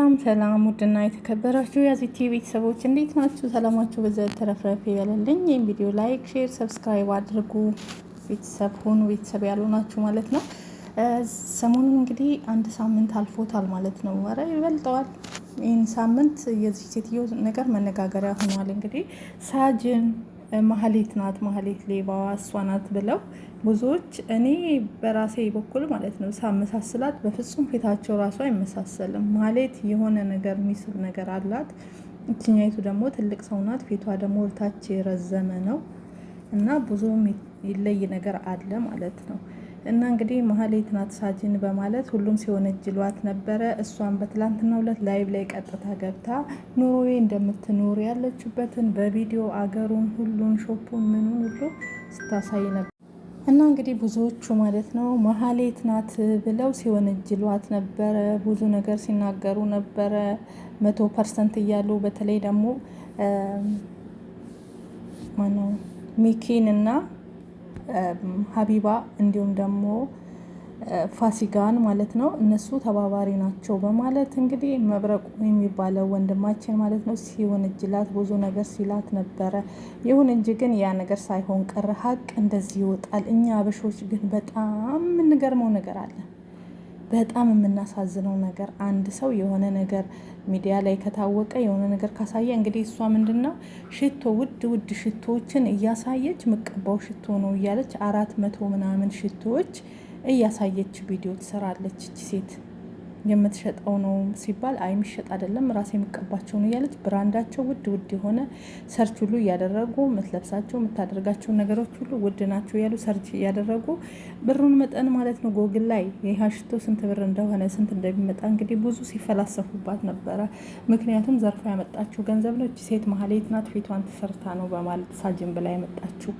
ሰላም ሰላም፣ ውድና የተከበራችሁ የዚቲ ቤተሰቦች እንዴት ናችሁ? ሰላማችሁ በዘት ተረፍረፍ ይበልልኝ። ይህም ቪዲዮ ላይክ፣ ሼር፣ ሰብስክራይብ አድርጉ። ቤተሰብ ሁኑ፣ ቤተሰብ ያሉ ናችሁ ማለት ነው። ሰሞኑን እንግዲህ አንድ ሳምንት አልፎታል ማለት ነው። ኧረ ይበልጠዋል። ይህን ሳምንት የዚህ ሴትዮ ነገር መነጋገሪያ ሆኗል። እንግዲህ ሳጅን ማህሌት ናት፣ ማህሌት ሌባዋ እሷ ናት ብለው ብዙዎች፣ እኔ በራሴ በኩል ማለት ነው ሳመሳስላት በፍጹም ፊታቸው ራሱ አይመሳሰልም። ማህሌት የሆነ ነገር የሚስብ ነገር አላት። እችኛይቱ ደግሞ ትልቅ ሰው ናት። ፊቷ ደግሞ ወደታች የረዘመ ነው እና ብዙም ይለይ ነገር አለ ማለት ነው። እና እንግዲህ ማህሌት ናት ሳጅን በማለት ሁሉም ሲወነጅሏት ነበረ። እሷን በትላንትናው ዕለት ላይቭ ላይ ቀጥታ ገብታ ኖርዌይ እንደምትኖር ያለችበትን በቪዲዮ አገሩን ሁሉን ሾፑን ምኑን ሁሉ ስታሳይ ነበር። እና እንግዲህ ብዙዎቹ ማለት ነው ማህሌት ናት ብለው ሲወነጅሏት ነበረ። ብዙ ነገር ሲናገሩ ነበረ 100% እያሉ በተለይ ደግሞ ማነው ሚኪን እና ሀቢባ እንዲሁም ደግሞ ፋሲካን ማለት ነው እነሱ ተባባሪ ናቸው በማለት እንግዲህ መብረቁ የሚባለው ወንድማችን ማለት ነው ሲወነጅላት ብዙ ነገር ሲላት ነበረ። ይሁን እንጂ ግን ያ ነገር ሳይሆን ቀረ። ሀቅ እንደዚህ ይወጣል። እኛ አበሾች ግን በጣም የምንገርመው ነገር አለ። በጣም የምናሳዝነው ነገር አንድ ሰው የሆነ ነገር ሚዲያ ላይ ከታወቀ የሆነ ነገር ካሳየ እንግዲህ እሷ ምንድን ነው ሽቶ ውድ ሽቶዎችን እያሳየች ምቀባው ሽቶ ነው እያለች 400 ምናምን ሽቶዎች እያሳየች ቪዲዮ ትሰራለች። እቺ ሴት የምትሸጠው ነው ሲባል አይ የሚሸጥ አይደለም ራሴ የምቀባቸው ነው እያለች ብራንዳቸው ውድ የሆነ ሰርች ሁሉ እያደረጉ የምትለብሳቸው የምታደርጋቸው ነገሮች ሁሉ ውድ ናቸው እያሉ ሰርች እያደረጉ ብሩን መጠን ማለት ነው ጎግል ላይ ይህ ሽቶ ስንት ብር እንደሆነ ስንት እንደሚመጣ እንግዲህ ብዙ ሲፈላሰፉባት ነበረ። ምክንያቱም ዘርፋ ያመጣችው ገንዘብ ነው። እቺ ሴት ማህሌት ናት ፊቷን ተሰርታ ነው በማለት ሳጅን ብላ ያመጣችው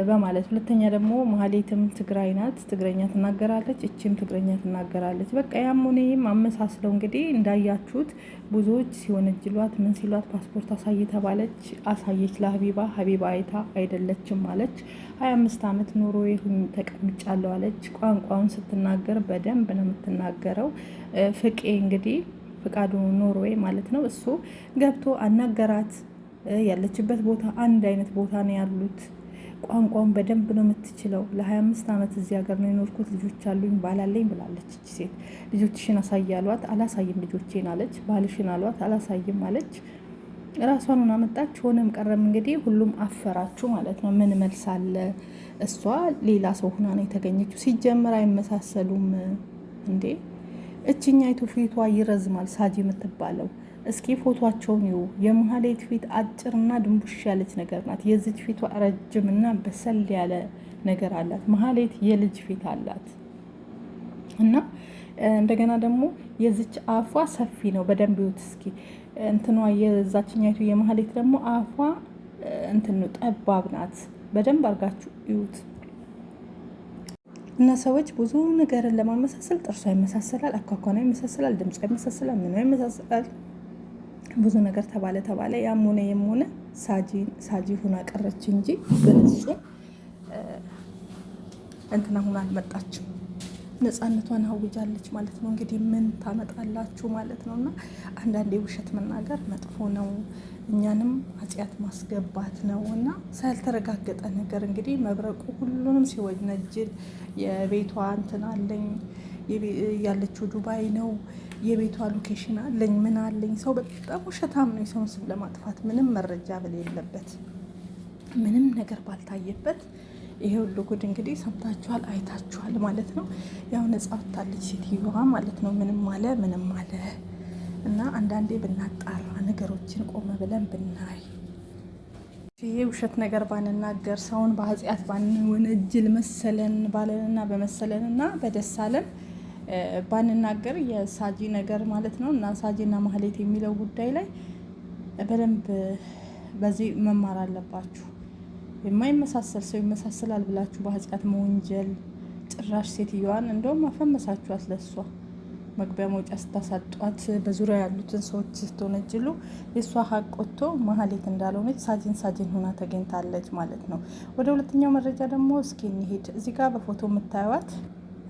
በማለት ሁለተኛ ደግሞ ማህሌትም ትግራይ ናት፣ ትግረኛ ትናገራለች፣ እቺም ትግረኛ ትናገራለች። በቃ ያም ሆነ ይህም አመሳስለው እንግዲህ እንዳያችሁት ብዙዎች ሲወነጅሏት ምን ሲሏት ፓስፖርት አሳይ ተባለች፣ አሳየች ለሀቢባ። ሀቢባ አይታ አይደለችም አለች። 25 ዓመት ኖርዌይ ተቀምጫለሁ አለች። ቋንቋውን ስትናገር በደንብ ነው የምትናገረው። ፍቄ እንግዲህ ፍቃዱ ኖርዌይ ማለት ነው እሱ ገብቶ አናገራት። ያለችበት ቦታ አንድ አይነት ቦታ ነው ያሉት። ቋንቋውን በደንብ ነው የምትችለው። ለ25 ዓመት እዚህ ሀገር ነው የኖርኩት፣ ልጆች አሉኝ፣ ባላለኝ ብላለች። እቺ ሴት ልጆችሽን አሳይ አሏት፣ አላሳይም ልጆቼን አለች። ባልሽን አሏት፣ አላሳይም አለች። ራሷን ሆና መጣች። ሆነም ቀረም እንግዲህ ሁሉም አፈራችሁ ማለት ነው። ምን መልስ አለ? እሷ ሌላ ሰው ሆና ነው የተገኘችው። ሲጀመር አይመሳሰሉም እንዴ! እችኛይቱ ፊቷ ይረዝማል ሳጅ የምትባለው። እስኪ ፎቶቸውን ይዩ። የማህሌት ፊት አጭርና ድንቡሽ ያለች ነገር ናት። የዚች ፊቷ ረጅምና በሰል ያለ ነገር አላት። ማህሌት የልጅ ፊት አላት እና እንደገና ደግሞ የዚች አፏ ሰፊ ነው። በደንብ ይዩት እስኪ እንትኗ። የዛችኛይቱ የማህሌት ደግሞ አፏ እንትኑ ጠባብ ናት። በደንብ አድርጋችሁ ይዩት። እና ሰዎች ብዙ ነገርን ለማመሳሰል ጥርሷ ይመሳሰላል፣ አኳኳኗ ይመሳሰላል፣ ድምጿ ይመሳሰላል፣ ምኗ ይመሳሰላል። ብዙ ነገር ተባለ። ያም ሆነ የሆነ ሳጂ ሁና ቀረች እንጂ በፍጹም እንትና ሁና አልመጣችም። ነፃነቷን አውጃለች ማለት ነው። እንግዲህ ምን ታመጣላችሁ ማለት ነው። እና አንዳንዴ ውሸት መናገር መጥፎ ነው፣ እኛንም ኃጢአት ማስገባት ነው። እና ሳልተረጋገጠ ነገር እንግዲህ መብረቁ ሁሉንም ሲወነጅል የቤቷ እንትን አለኝ ያለችው ዱባይ ነው፣ የቤቷ ሎኬሽን አለኝ ምን አለኝ። ሰው በጣም ውሸታም ነው። የሰውን ስም ለማጥፋት ምንም መረጃ በሌለበት ምንም ነገር ባልታየበት ይሄ ሁሉ ጉድ እንግዲህ ሰምታችኋል፣ አይታችኋል ማለት ነው። ያው ነጻ ወጣለች ሴትዮዋ ማለት ነው። ምንም አለ እና አንዳንዴ ብናጣራ ነገሮችን ቆመ ብለን ብናይ ይሄ ውሸት ነገር ባንናገር ሰውን በኃጢአት ባንወነጅል መሰለን ባለንና በመሰለንና በደሳለን ባንናገር የሳጂ ነገር ማለት ነው። እና ሳጂና ማህሌት የሚለው ጉዳይ ላይ በደንብ በዚህ መማር አለባችሁ። የማይመሳሰል ሰው ይመሳሰላል ብላችሁ በኃጢአት መወንጀል፣ ጭራሽ ሴትዮዋን እንደውም አፈመሳችኋት። ለሷ መግቢያ መውጫ ስታሳጧት፣ በዙሪያ ያሉትን ሰዎች ስትወነጅሉ የእሷ ሀቅ ወጥቶ ማህሌት እንዳልሆነች ሳጂን ሆና ተገኝታለች ማለት ነው። ወደ ሁለተኛው መረጃ ደግሞ እስኪ እንሂድ። እዚህ ጋር በፎቶ የምታዩት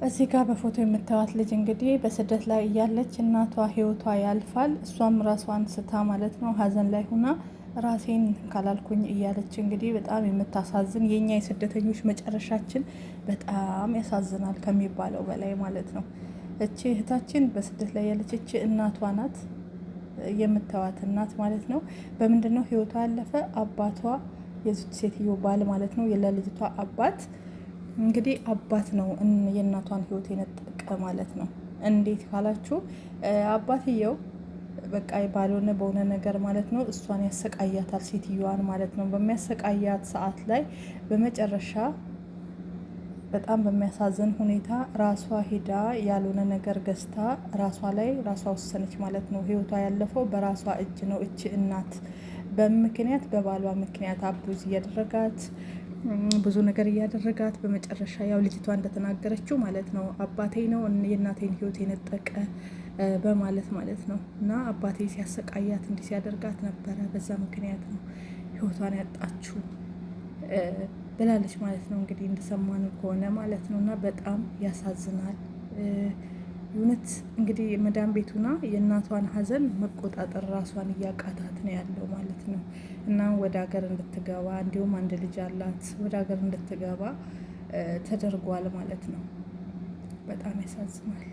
እዚህ ጋር በፎቶ የምታዩት ልጅ እንግዲህ በስደት ላይ እያለች እናቷ ህይወቷ ያልፋል። እሷም ራሷን ስታ ማለት ነው ሀዘን ላይ ሁና ራሴን ካላልኩኝ እያለች እንግዲህ በጣም የምታሳዝን የኛ የስደተኞች መጨረሻችን በጣም ያሳዝናል ከሚባለው በላይ ማለት ነው። እቺ እህታችን በስደት ላይ ያለች እቺ እናቷ ናት የምታዩት እናት ማለት ነው። በምንድን ነው ህይወቷ ያለፈ? አባቷ የዚች ሴትዮ ባል ማለት ነው ለልጅቷ አባት እንግዲህ አባት ነው የእናቷን ህይወት የነጠቀ ማለት ነው። እንዴት ካላችሁ አባትየው በቃ ባልሆነ በሆነ ነገር ማለት ነው እሷን ያሰቃያታል ሴትዮዋን ማለት ነው። በሚያሰቃያት ሰዓት ላይ በመጨረሻ በጣም በሚያሳዝን ሁኔታ ራሷ ሄዳ ያልሆነ ነገር ገዝታ ራሷ ላይ ራሷ ወሰነች ማለት ነው። ህይወቷ ያለፈው በራሷ እጅ ነው። እች እናት በምክንያት በባሏ ምክንያት አቡዝ እያደረጋት ብዙ ነገር እያደረጋት በመጨረሻ ያው ልጅቷ እንደተናገረችው ማለት ነው አባቴ ነው የእናቴን ህይወት የነጠቀ በማለት ማለት ነው። እና አባቴ ሲያሰቃያት እንዲህ ሲያደርጋት ነበረ፣ በዛ ምክንያት ነው ህይወቷን ያጣችው ብላለች ማለት ነው። እንግዲህ እንደሰማነው ከሆነ ማለት ነው። እና በጣም ያሳዝናል። እውነት እንግዲህ መዳም ቤቱና የእናቷን ሀዘን መቆጣጠር ራሷን እያቃታት ነው ያለው ማለት ነው። እና ወደ ሀገር እንድትገባ እንዲሁም አንድ ልጅ አላት ወደ ሀገር እንድትገባ ተደርጓል ማለት ነው። በጣም ያሳዝናል።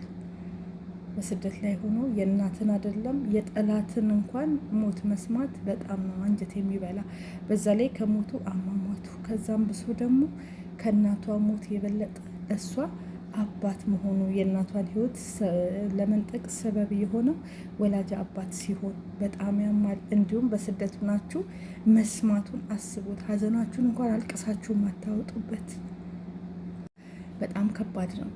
በስደት ላይ ሆኖ የእናትን አይደለም የጠላትን እንኳን ሞት መስማት በጣም ነው አንጀት የሚበላ። በዛ ላይ ከሞቱ አሟሟቱ ከዛም ብሶ ደግሞ ከእናቷ ሞት የበለጠ እሷ አባት መሆኑ የእናቷን ህይወት ለመንጠቅ ሰበብ የሆነው ወላጅ አባት ሲሆን በጣም ያማል። እንዲሁም በስደቱ ናችሁ መስማቱን አስቡት። ሀዘናችሁን እንኳን አልቅሳችሁ ማታወጡበት በጣም ከባድ ነው።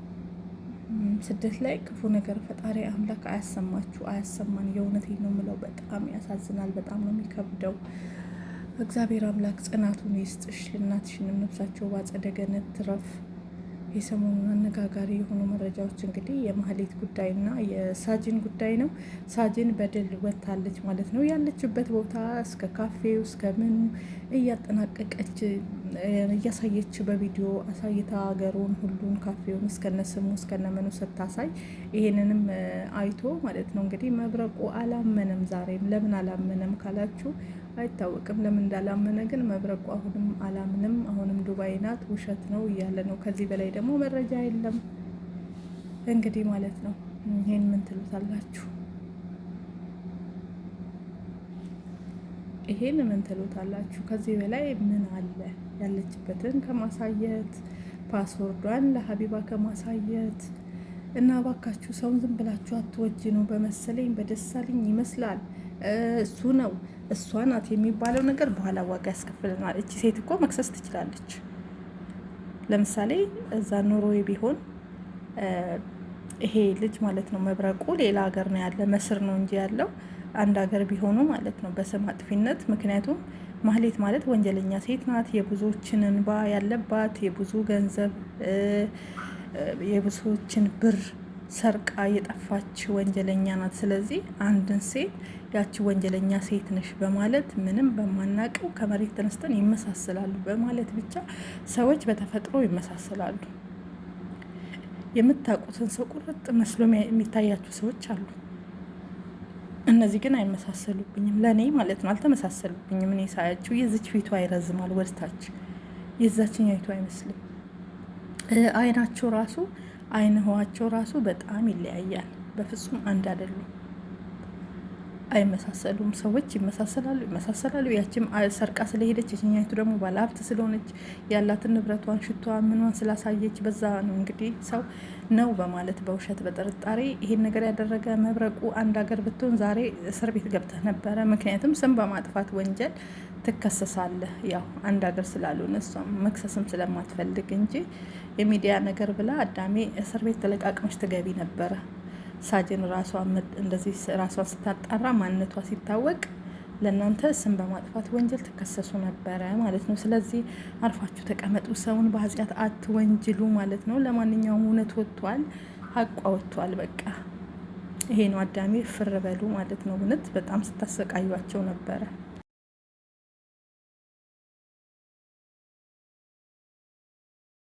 ስደት ላይ ክፉ ነገር ፈጣሪ አምላክ አያሰማችሁ አያሰማን። የእውነቴን ነው የምለው። በጣም ያሳዝናል። በጣም ነው የሚከብደው። እግዚአብሔር አምላክ ጽናቱን ይስጥሽ። እናትሽንም ነፍሳቸው በአጸደ ገነት ትረፍ። የሰሞኑን አነጋጋሪ የሆኑ መረጃዎች እንግዲህ የማህሌት ጉዳይና የሳጅን ጉዳይ ነው። ሳጅን በድል ወጥታለች ማለት ነው። ያለችበት ቦታ እስከ ካፌው እስከ ምኑ እያጠናቀቀች እያሳየች በቪዲዮ አሳይታ ሀገሩን ሁሉን ካፌውን እስከነስሙ እስከነመኑ ስታሳይ ይሄንንም አይቶ ማለት ነው እንግዲህ መብረቁ አላመነም። ዛሬም ለምን አላመነም ካላችሁ አይታወቅም ለምን እንዳላመነ ግን መብረቁ አሁንም አላምንም፣ አሁንም ዱባይ ናት፣ ውሸት ነው እያለ ነው። ከዚህ በላይ ደግሞ መረጃ የለም እንግዲህ ማለት ነው። ይሄን ምን ትሉታላችሁ? ይሄን ምን ትሉታላችሁ? ከዚህ በላይ ምን አለ? ያለችበትን ከማሳየት ፓስወርዷን ለሀቢባ ከማሳየት እና ባካችሁ ሰውን ዝም ብላችሁ አትወጅ ነው በመሰለኝ በደሳልኝ ይመስላል እሱ ነው እሷ ናት የሚባለው ነገር በኋላ ዋጋ ያስከፍልናል። እቺ ሴት እኮ መክሰስ ትችላለች። ለምሳሌ እዛ ኖርዌይ ቢሆን ይሄ ልጅ ማለት ነው መብረቁ ሌላ ሀገር ነው ያለ መስር ነው እንጂ ያለው አንድ ሀገር ቢሆኑ ማለት ነው በስም አጥፊነት። ምክንያቱም ማህሌት ማለት ወንጀለኛ ሴት ናት። የብዙዎችን እንባ ያለባት የብዙ ገንዘብ የብዙዎችን ብር ሰርቃ የጠፋች ወንጀለኛ ናት። ስለዚህ አንድን ሴት ያቺ ወንጀለኛ ሴት ነሽ በማለት ምንም በማናቀው ከመሬት ተነስተን ይመሳሰላሉ በማለት ብቻ ሰዎች በተፈጥሮ ይመሳሰላሉ። የምታውቁትን ሰው ቁርጥ መስሎ የሚታያችሁ ሰዎች አሉ። እነዚህ ግን አይመሳሰሉብኝም፣ ለእኔ ማለት ነው አልተመሳሰሉብኝም። እኔ ሳያችሁ የዚች ፊቷ ይረዝማል ወደታች፣ የዛችኛይቱ አይመስልም። አይናቸው ራሱ አይንህዋቸው ራሱ በጣም ይለያያል። በፍጹም አንድ አይደሉም፣ አይመሳሰሉም። ሰዎች ይመሳሰላሉ። ያችም ሰርቃ ስለሄደች የኛይቱ ደግሞ ባለሀብት ስለሆነች ያላትን ንብረቷን ሽቷን ምኗን ስላሳየች በዛ ነው እንግዲህ ሰው ነው በማለት በውሸት በጥርጣሬ ይሄን ነገር ያደረገ። መብረቁ አንድ ሀገር ብትሆን ዛሬ እስር ቤት ገብተህ ነበረ። ምክንያቱም ስም በማጥፋት ወንጀል ትከሰሳለህ። ያው አንድ ሀገር ስላልሆነ እሷም መክሰስም ስለማትፈልግ እንጂ የሚዲያ ነገር ብላ አዳሜ እስር ቤት ተለቃቅመች ትገቢ ነበረ። ሳጅን እንደዚህ ራሷን ስታጣራ ማንነቷ ሲታወቅ ለእናንተ ስም በማጥፋት ወንጀል ትከሰሱ ነበረ ማለት ነው። ስለዚህ አርፋችሁ ተቀመጡ፣ ሰውን በኃጢአት አትወንጅሉ ማለት ነው። ለማንኛውም እውነት ወጥቷል፣ ሀቋ ወጥቷል። በቃ ይሄ ነው። አዳሜ ፍር በሉ ማለት ነው። እውነት በጣም ስታሰቃዩቸው ነበረ።